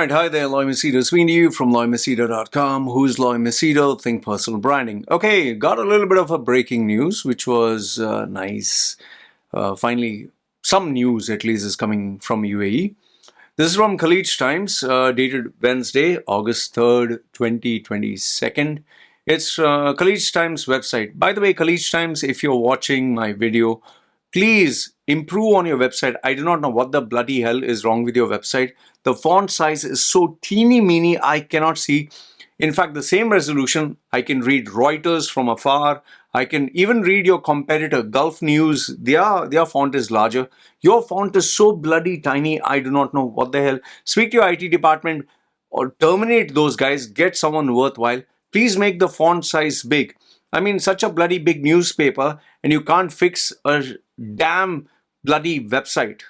Alright, hi there, Loy Machedo speaking to you from LoyMachedo.com. Who's Loy Machedo? Think personal branding. Okay, got a little bit of a breaking news, which was nice. Finally, some news at least is coming from UAE. This is from KHALEEJ Times, dated Wednesday, August 3rd, 2022. It's KHALEEJ Times website. By the way, KHALEEJ Times, if you're watching my video, please improve on your website. I do not know what the bloody hell is wrong with your website. The font size is so teeny meeny, I cannot see. In fact, the same resolution, I can read Reuters from afar. I can even read your competitor, Gulf News. Their font is larger. Your font is so bloody tiny, I do not know what the hell. Speak to your IT department or terminate those guys. Get someone worthwhile. Please make the font size big. I mean, such a bloody big newspaper, and you can't fix a damn bloody website.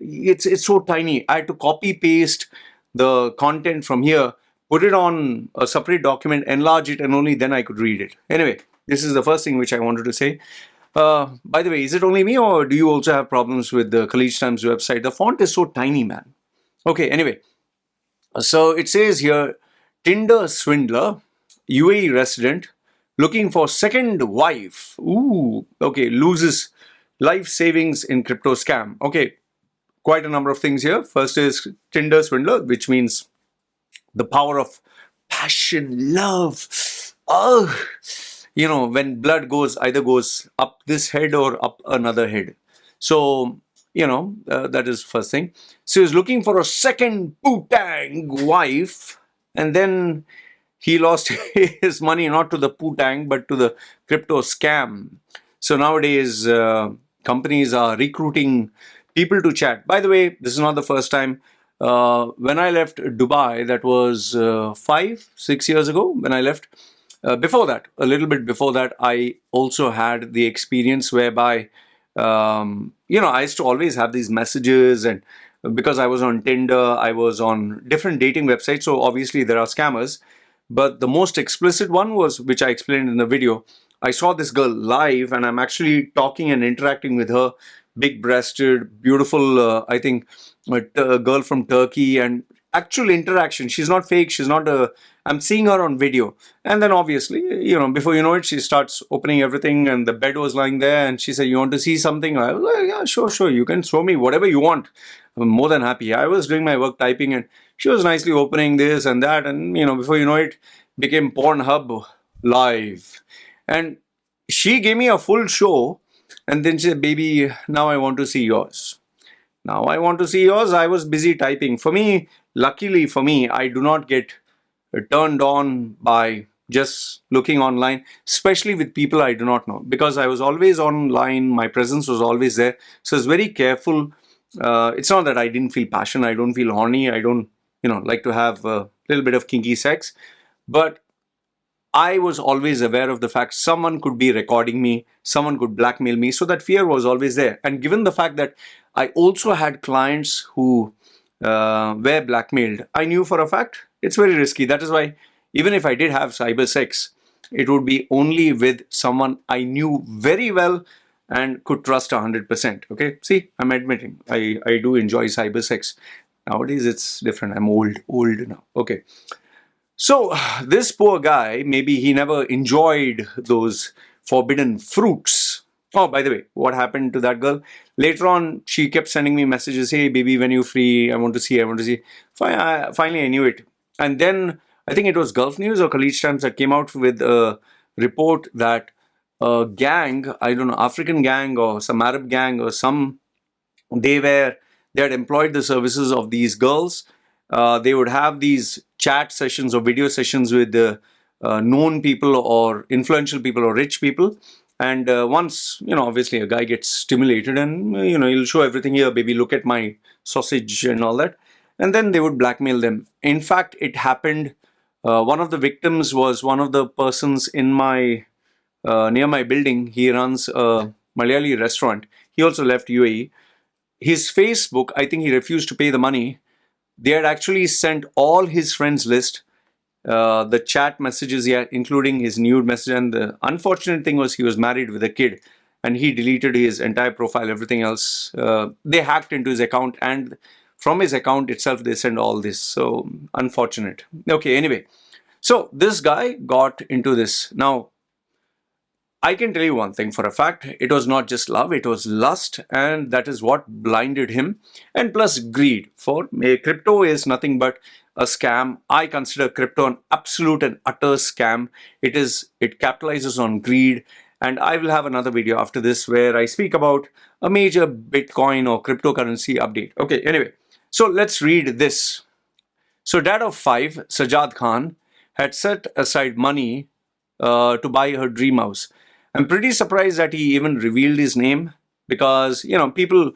It's so tiny. I had to copy paste the content from here, put it on a separate document, enlarge it, and only then I could read it. Anyway, this is the first thing which I wanted to say. By the way, is it only me, or do you also have problems with the KHALEEJ Times website? The font is so tiny, man. Okay, anyway. So it says here, Tinder swindler, UAE resident, looking for second wife. Ooh, okay, loses life savings in crypto scam. Okay, quite a number of things here. First is Tinder swindler, which means the power of passion, love. Oh, you know, when blood goes, either goes up this head or up another head. So, you know, that is first thing. So he's looking for a second putang wife, and then he lost his money not to the putang but to the crypto scam. So nowadays, companies are recruiting people to chat. By the way, this is not the first time. When I left Dubai, that was 5-6 years ago when I left. Before that, a little bit before that, I also had the experience whereby, you know, I used to always have these messages, and because I was on Tinder, I was on different dating websites, so obviously there are scammers. But the most explicit one was, which I explained in the video, I saw this girl live and I'm actually talking and interacting with her, big-breasted, beautiful, I think, a girl from Turkey, and actual interaction. She's not fake, she's not a... I'm seeing her on video. And then obviously, you know, before you know it, she starts opening everything, and the bed was lying there, and she said, "You want to see something?" I was like, "Yeah, sure, you can show me whatever you want. I'm more than happy." I was doing my work typing, and she was nicely opening this and that, and, you know, before you know it, became Pornhub live. And she gave me a full show, and then she said, "Baby, now I want to see yours." Now I want to see yours. I was busy typing. For me, luckily for me, I do not get turned on by just looking online, especially with people I do not know, because I was always online, my presence was always there. So I was very careful. It's not that I didn't feel passion, I don't feel horny, I don't, you know, like to have a little bit of kinky sex, but I was always aware of the fact someone could be recording me, someone could blackmail me, so that fear was always there. And given the fact that I also had clients who were blackmailed, I knew for a fact it's very risky. That is why even if I did have cyber sex, it would be only with someone I knew very well and could trust 100%. Okay, see, I'm admitting I do enjoy cyber sex. Nowadays it's different. I'm old now. Okay. So this poor guy, maybe he never enjoyed those forbidden fruits. Oh, by the way, what happened to that girl? Later on, she kept sending me messages, "Hey, baby, when you free, I want to see, I want to see." Finally, I knew it. And then, I think it was Gulf News or KHALEEJ Times that came out with a report that a gang, I don't know, African gang or some Arab gang or some, they had employed the services of these girls. They would have these chat sessions or video sessions with known people or influential people or rich people. And once, you know, obviously a guy gets stimulated and, you know, he'll show everything here, baby, look at my sausage and all that. And then they would blackmail them. In fact, it happened. One of the victims was one of the persons in my, near my building. He runs a Malayali restaurant. He also left UAE. His Facebook, I think he refused to pay the money. They had actually sent all his friends list, the chat messages, yeah, including his nude message. And the unfortunate thing was he was married with a kid, and he deleted his entire profile, everything else. They hacked into his account, and from his account itself they send all this. So unfortunate. Okay, anyway, so this guy got into this. Now I can tell you one thing for a fact, it was not just love, it was lust, and that is what blinded him, and plus greed. For me, crypto is nothing but a scam. I consider crypto an absolute and utter scam. It capitalizes on greed, and I will have another video after this where I speak about a major Bitcoin or cryptocurrency update. Okay, anyway, so let's read this. So dad of five, Sajjad Khan, had set aside money to buy her dream house. I'm pretty surprised that he even revealed his name because, people,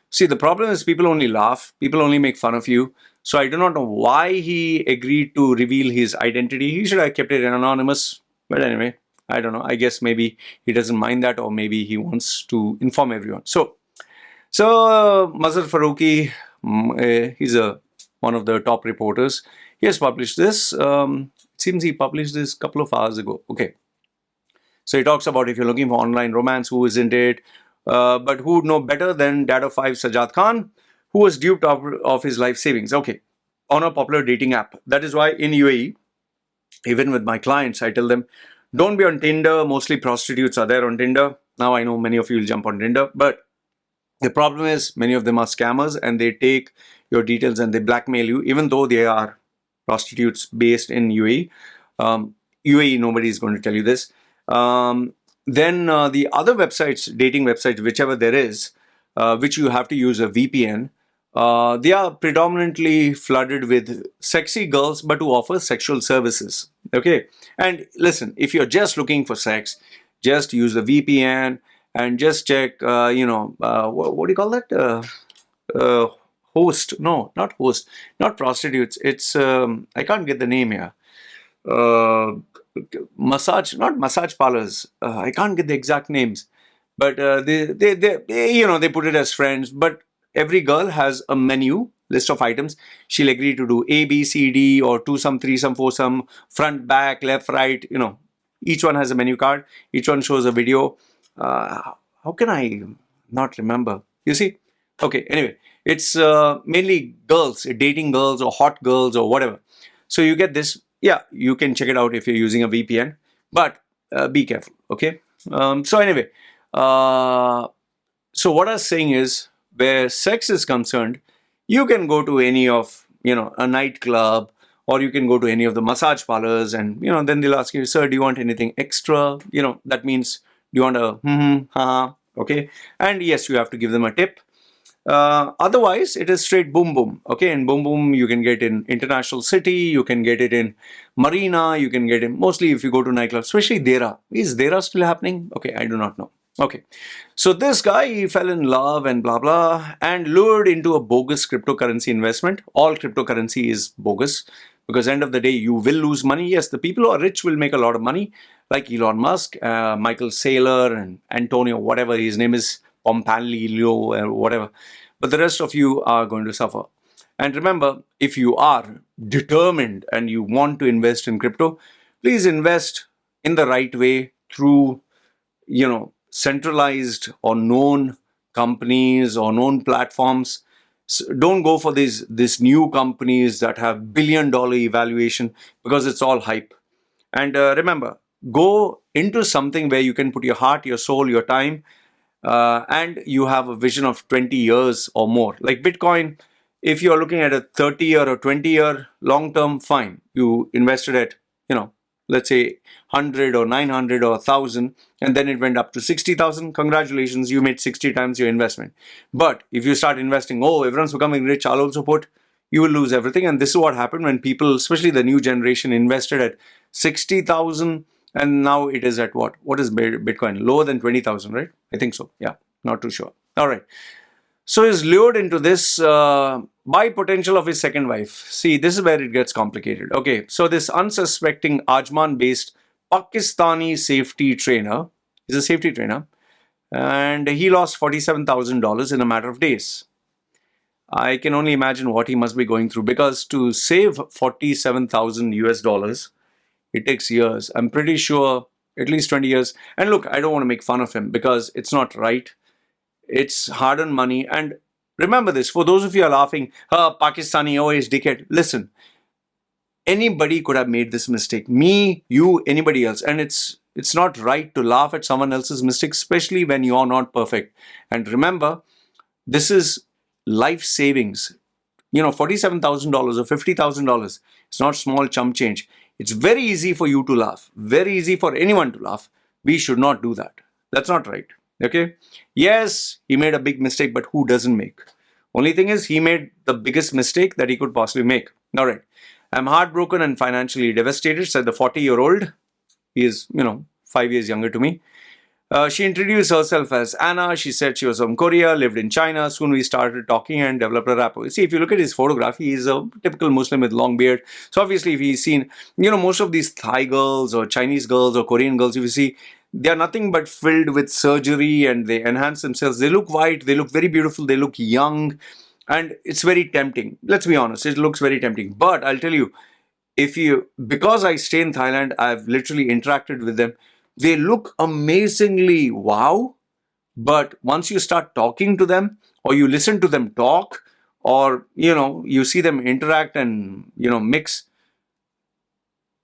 see, the problem is people only laugh, people only make fun of you. So I do not know why he agreed to reveal his identity. He should have kept it anonymous. But anyway, I don't know. I guess maybe he doesn't mind that, or maybe he wants to inform everyone. So Mazhar Faruqi, he's one of the top reporters. He has published this. It seems he published this a couple of hours ago. Okay. So he talks about if you're looking for online romance, who isn't it? But who would know better than Dad of Five, Sajjad Khan, who was duped of his life savings? Okay, on a popular dating app. That is why in UAE, even with my clients, I tell them, don't be on Tinder. Mostly prostitutes are there on Tinder. Now I know many of you will jump on Tinder, but the problem is many of them are scammers and they take your details and they blackmail you, even though they are prostitutes based in UAE. UAE, nobody is going to tell you this. Then the other websites, dating websites, whichever there is, which you have to use a VPN, they are predominantly flooded with sexy girls, but who offer sexual services. Okay, and listen, if you're just looking for sex, just use the VPN and just check. What do you call that? Host? No, not host, not prostitutes. It's I can't get the name here. Not massage parlors. I can't get the exact names, but they put it as friends. But every girl has a menu list of items. She'll agree to do A, B, C, D, or two some, three some, four some, front, back, left, right. Each one has a menu card. Each one shows a video. How can I not remember? You see? Okay. Anyway, it's mainly girls, dating girls or hot girls or whatever. So you get this. Yeah, you can check it out if you're using a VPN, but be careful, okay? So anyway, so what I was saying is, where sex is concerned, you can go to any of, a nightclub, or you can go to any of the massage parlors, and, then they'll ask you, sir, do you want anything extra? That means, do you want a okay? And yes, you have to give them a tip. Otherwise, it is straight boom boom. Okay, and boom boom you can get in International City, you can get it in Marina, you can get it mostly if you go to nightclubs, especially Dera. Is Dera still happening? Okay, I do not know. Okay, so this guy, he fell in love and blah blah and lured into a bogus cryptocurrency investment. All cryptocurrency is bogus because end of the day you will lose money. Yes, the people who are rich will make a lot of money, like Elon Musk, Michael Saylor, and Antonio, whatever his name is, Pompanlio or whatever. But the rest of you are going to suffer. And remember, if you are determined and you want to invest in crypto, please invest in the right way through, centralized or known companies or known platforms. So don't go for these new companies that have billion-dollar evaluation because it's all hype. And remember, go into something where you can put your heart, your soul, your time, and you have a vision of 20 years or more. Like Bitcoin, if you're looking at a 30-year or 20-year long-term, fine. You invested at, let's say 100 or 900 or 1,000, and then it went up to 60,000. Congratulations, you made 60 times your investment. But if you start investing, oh, everyone's becoming rich, I'll also put, you will lose everything. And this is what happened when people, especially the new generation, invested at 60,000. And now it is at what? What is Bitcoin? Lower than 20,000, right? I think so. Yeah, not too sure. All right. So he's lured into this by potential of his second wife. See, this is where it gets complicated. Okay, so this unsuspecting Ajman-based Pakistani safety trainer, he's a safety trainer, and he lost $47,000 in a matter of days. I can only imagine what he must be going through, because to save 47,000 US dollars, it takes years. I'm pretty sure at least 20 years. And look, I don't want to make fun of him because it's not right. It's hard-earned money. And Remember this. For those of you who are laughing, Pakistani, oh, he's dickhead. Listen, anybody could have made this mistake. Me, you, anybody else. And it's not right to laugh at someone else's mistake, especially when you're not perfect. And remember, this is life savings. $47,000 or $50,000. It's not small chump change. It's very easy for you to laugh. Very easy for anyone to laugh. We should not do that. That's not right. Okay? Yes, he made a big mistake, but who doesn't make? Only thing is, he made the biggest mistake that he could possibly make. All right. I'm heartbroken and financially devastated, said the 40-year-old. He is, 5 years younger to me. She introduced herself as Anna. She said she was from Korea, lived in China. Soon we started talking and developed a rapport. See, if you look at his photograph, he is a typical Muslim with long beard. So obviously, if he's seen, most of these Thai girls or Chinese girls or Korean girls, if you see, they are nothing but filled with surgery and they enhance themselves. They look white, they look very beautiful, they look young, and it's very tempting. Let's be honest, it looks very tempting. But I'll tell you, because I stay in Thailand, I've literally interacted with them. They look amazingly wow, but once you start talking to them or you listen to them talk or, you see them interact and, mix,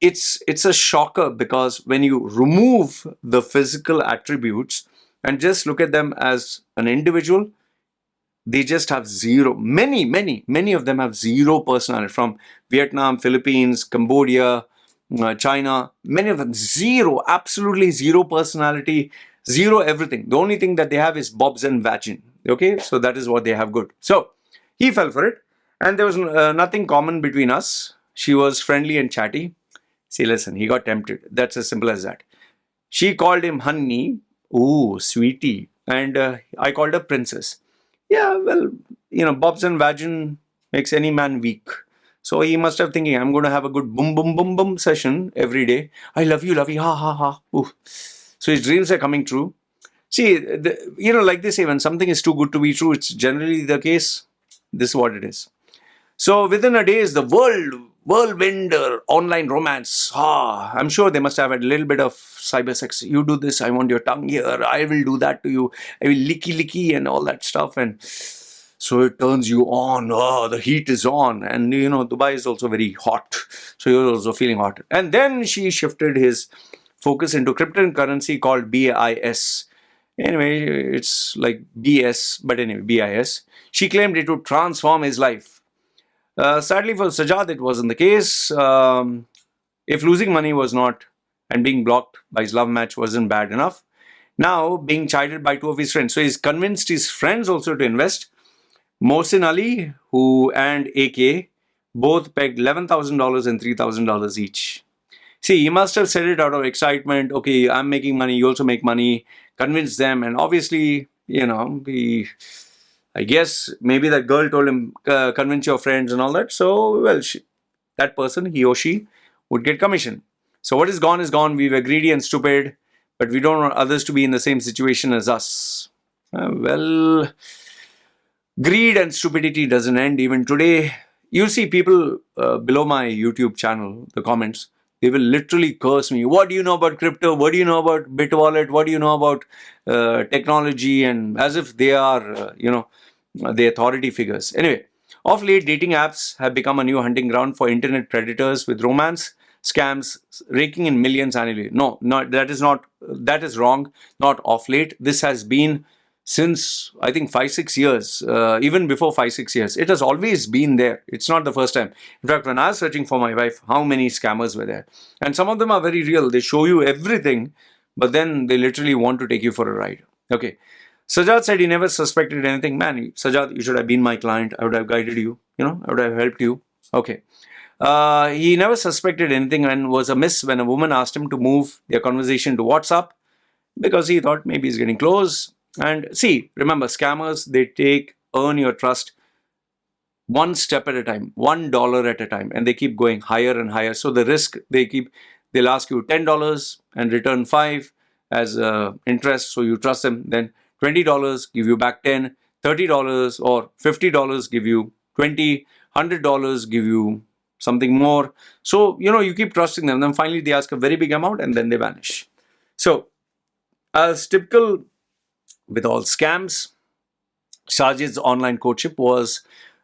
it's a shocker because when you remove the physical attributes and just look at them as an individual, they just have zero. Many of them have zero personality from Vietnam, Philippines, Cambodia, China. Many of them zero, absolutely zero personality, zero everything. The only thing that they have is bobs and vagin. Okay, so that is what they have good. So he fell for it, and there was nothing common between us. She was friendly and chatty. See, listen, he got tempted. That's as simple as that. She called him honey, ooh, sweetie, and I called her princess. Yeah, well, bobs and vagin makes any man weak. So he must have thinking, I'm going to have a good boom, boom, boom, boom session every day. I love you, ha, ha, ha. Ooh. So his dreams are coming true. See, like they say, when something is too good to be true, it's generally the case. This is what it is. So within a day is the whirlwind online romance. I'm sure they must have had a little bit of cyber sex. You do this, I want your tongue here. I will do that to you. I will licky and all that stuff. And so it turns you on. Oh, the heat is on. And Dubai is also very hot. So you're also feeling hot. And then she shifted his focus into cryptocurrency called BIS. Anyway, it's like BS, but anyway, BIS. She claimed it would transform his life. Sadly for Sajjad, it wasn't the case. If losing money was not, and being blocked by his love match wasn't bad enough, now being chided by two of his friends. So he's convinced his friends also to invest. Mohsin Ali, who and AK, both pegged $11,000 and $3,000 each. See, he must have said it out of excitement. Okay, I'm making money, you also make money. Convince them, and obviously, I guess maybe that girl told him, convince your friends and all that. So, well, that person, he or she, would get commission. So what is gone is gone. We were greedy and stupid, but we don't want others to be in the same situation as us. Well, greed and stupidity doesn't end even today. You see people below my YouTube channel, the comments, they will literally curse me. What do you know about crypto? What do you know about BitWallet? What do you know about technology? And as if they are, the authority figures. Anyway, of late, dating apps have become a new hunting ground for internet predators with romance scams raking in millions annually. No, that is wrong. Not of late. This has been since, I think, 5-6 years, even before 5-6 years. It has always been there. It's not the first time. In fact, when I was searching for my wife, how many scammers were there? And some of them are very real. They show you everything, but then they literally want to take you for a ride. Okay. Sajjad said he never suspected anything. Man, Sajjad, you should have been my client. I would have guided you. I would have helped you. Okay. He never suspected anything and was amiss when a woman asked him to move their conversation to WhatsApp because he thought maybe he's getting close. And see, remember, scammers, they earn your trust one step at a time, $1 at a time, and they keep going higher and higher. So the risk, they'll ask you $10 and return 5 as interest. So you trust them. Then $20 give you back 10, $30 or $50 give you 20, $100 give you something more. So, you keep trusting them. Then finally they ask a very big amount and then they vanish. So, as typical with all scams, Sajjad's online courtship was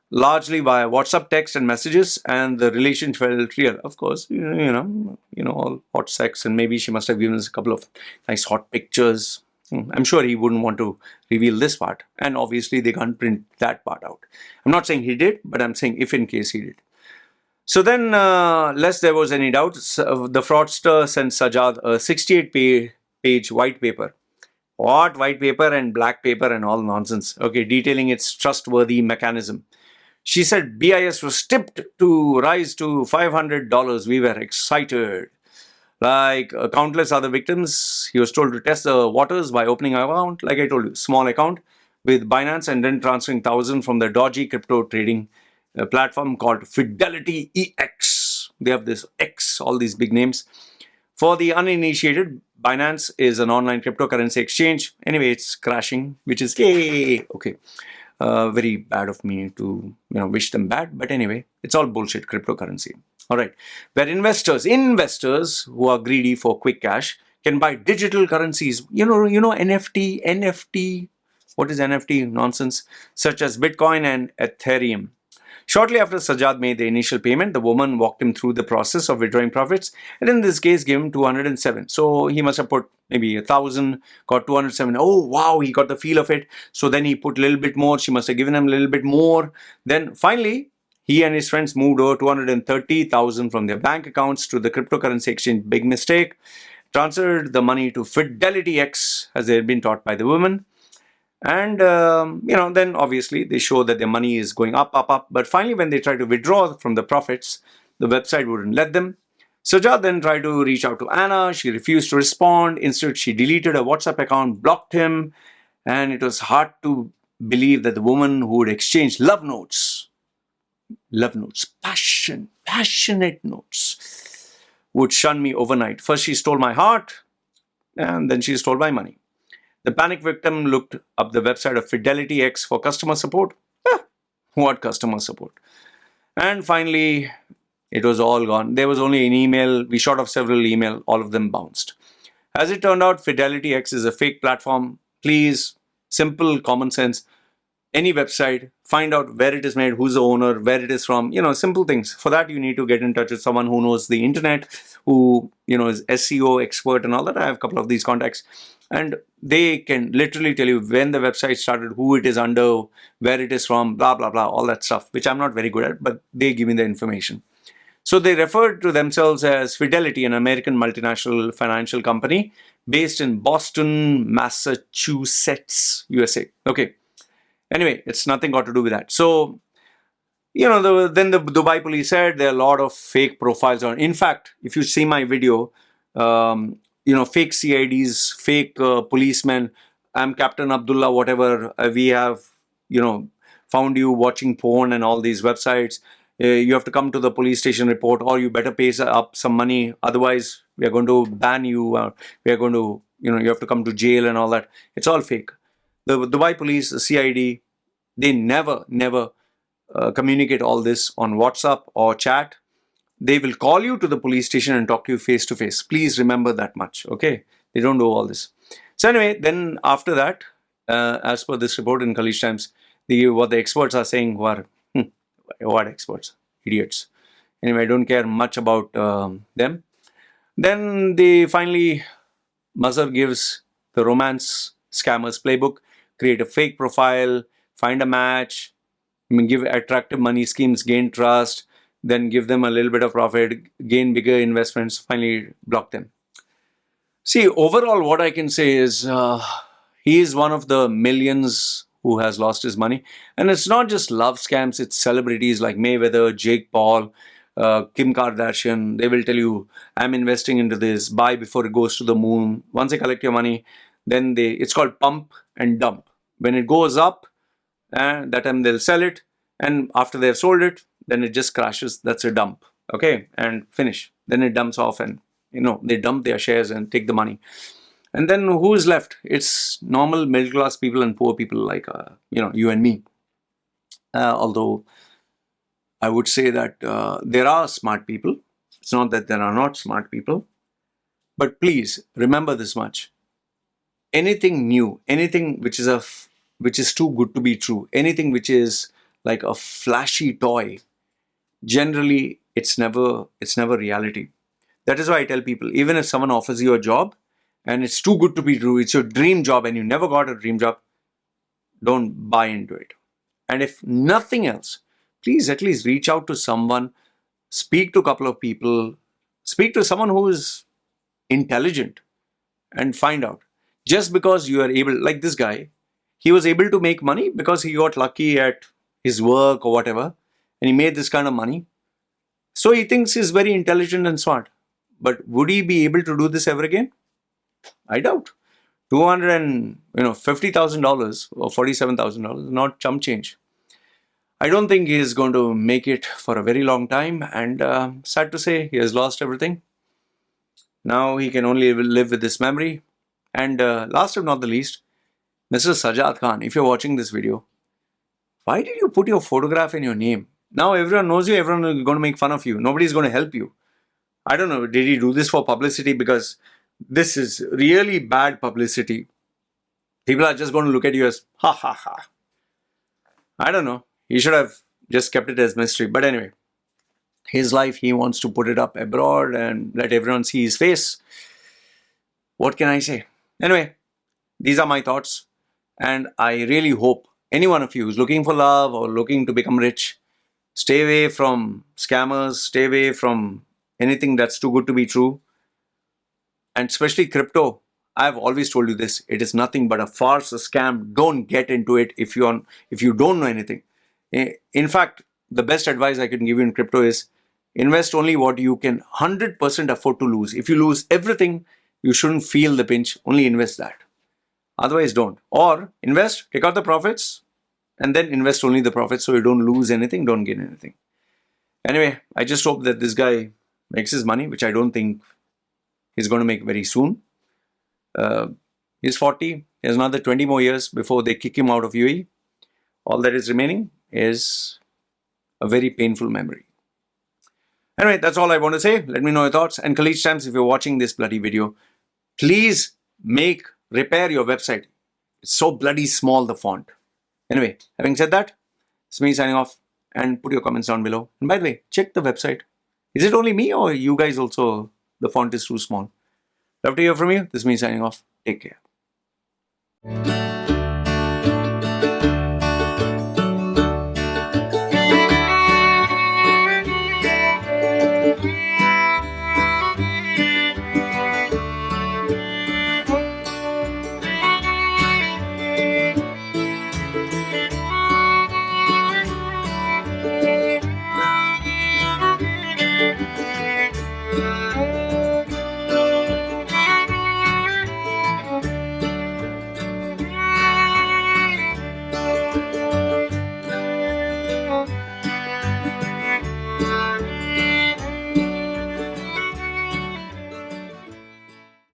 largely via WhatsApp text and messages, and the relation felt real. Of course, all hot sex, and maybe she must have given us a couple of nice hot pictures. I'm sure he wouldn't want to reveal this part, and obviously they can't print that part out. I'm not saying he did, but I'm saying if in case he did. So then, lest there was any doubt, the fraudster sent Sajjad a 68-page white paper. What? White paper and black paper and all nonsense. Okay, detailing its trustworthy mechanism. She said BIS was tipped to rise to $500. We were excited. Like countless other victims, he was told to test the waters by opening an account, like I told you, small account with Binance, and then transferring thousands from the dodgy crypto trading platform called Fidelity EX. They have this X, all these big names. For the uninitiated, Binance is an online cryptocurrency exchange. Anyway, it's crashing, which is yay. Okay, very bad of me to wish them bad, but anyway, it's all bullshit cryptocurrency. All right, where investors who are greedy for quick cash can buy digital currencies. NFT. What is NFT? Nonsense. Such as Bitcoin and Ethereum. Shortly after Sajjad made the initial payment, the woman walked him through the process of withdrawing profits, and in this case gave him 207. So he must have put maybe 1,000, got 207. Oh wow, he got the feel of it. So then he put a little bit more. She must have given him a little bit more. Then finally, he and his friends moved over 230,000 from their bank accounts to the cryptocurrency exchange. Big mistake. Transferred the money to Fidelity X, as they had been taught by the woman. And, then obviously they show that their money is going up. But finally, when they try to withdraw from the profits, the website wouldn't let them. Sajjad then tried to reach out to Anna. She refused to respond. Instead, she deleted her WhatsApp account, blocked him. And it was hard to believe that the woman who would exchange love notes, passionate notes, would shun me overnight. First, she stole my heart, and then she stole my money. The panic victim looked up the website of Fidelity X for customer support. What customer support? And finally, it was all gone. There was only an email. We shot off several emails. All of them bounced. As it turned out, Fidelity X is a fake platform. Please, simple common sense. Any website, find out where it is made, who's the owner, where it is from, simple things. For that, you need to get in touch with someone who knows the internet, who, is SEO expert and all that. I have a couple of these contacts. And they can literally tell you when the website started, who it is under, where it is from, blah, blah, blah, all that stuff, which I'm not very good at, but they give me the information. So they referred to themselves as Fidelity, an American multinational financial company based in Boston, Massachusetts, USA. Okay. Anyway, it's nothing got to do with that. So, then the Dubai police said there are a lot of fake profiles on. In fact, if you see my video, fake CIDs, fake policemen, I'm Captain Abdullah, whatever, we have, found you watching porn and all these websites. You have to come to the police station report, or you better pay up some money. Otherwise, we are going to ban you. We are going to, you have to come to jail and all that. It's all fake. The Dubai police, the CID, they never communicate all this on WhatsApp or chat. They will call you to the police station and talk to you face to face. Please remember that much, okay? They don't do all this. So anyway, then after that, as per this report in KHALEEJ Times, what the experts are saying, what experts? Idiots. Anyway, I don't care much about them. Then they finally, Mazhar gives the romance scammers playbook: create a fake profile, find a match, give attractive money schemes, gain trust, then give them a little bit of profit, gain bigger investments, finally block them. See, overall, what I can say is he is one of the millions who has lost his money. And it's not just love scams, it's celebrities like Mayweather, Jake Paul, Kim Kardashian. They will tell you, I'm investing into this, buy before it goes to the moon. Once they collect your money, then it's called pump and dump. When it goes up, that time they'll sell it. And after they've sold it, then it just crashes. That's a dump. Okay, and finish. Then it dumps off and, they dump their shares and take the money. And then who is left? It's normal middle class people and poor people like, you and me. Although I would say that there are smart people. It's not that there are not smart people. But please remember this much. Anything new, anything which is which is too good to be true, anything which is like a flashy toy, generally it's never reality. That is why I tell people, even if someone offers you a job and it's too good to be true, it's your dream job and you never got a dream job, don't buy into it. And if nothing else, please at least reach out to someone, speak to a couple of people, speak to someone who is intelligent and find out. Just because you are able, like this guy, he was able to make money because he got lucky at his work or whatever, and he made this kind of money. So he thinks he's very intelligent and smart. But would he be able to do this ever again? I doubt. $250,000 or $47,000, not chump change. I don't think he is going to make it for a very long time, and sad to say, he has lost everything. Now he can only live with this memory. And last but not the least, Mr. Sajjad Khan, if you're watching this video, why did you put your photograph in your name? Now everyone knows you, everyone is going to make fun of you. Nobody's going to help you. I don't know, did he do this for publicity? Because this is really bad publicity. People are just going to look at you as, ha ha ha. I don't know. He should have just kept it as mystery. But anyway, his life, he wants to put it up abroad and let everyone see his face. What can I say? Anyway, these are my thoughts. And I really hope any one of you who's looking for love or looking to become rich, stay away from scammers, stay away from anything that's too good to be true. And especially crypto. I've always told you this. It is nothing but a farce, a scam. Don't get into it if you don't know anything. In fact, the best advice I can give you in crypto is invest only what you can 100% afford to lose. If you lose everything, you shouldn't feel the pinch. Only invest that. Otherwise, don't. Or invest, take out the profits, and then invest only the profits so you don't lose anything, don't gain anything. Anyway, I just hope that this guy makes his money, which I don't think he's going to make very soon. He's 40. He has another 20 more years before they kick him out of UAE. All that is remaining is a very painful memory. Anyway, that's all I want to say. Let me know your thoughts. And KHALEEJ Stamps, if you're watching this bloody video, please repair your website. It's so bloody small, the font. Anyway, having said that, it's me signing off, and put your comments down below. And by the way, check the website. Is it only me or you guys also, the font is too small? Love to hear from you. This is me signing off. Take care.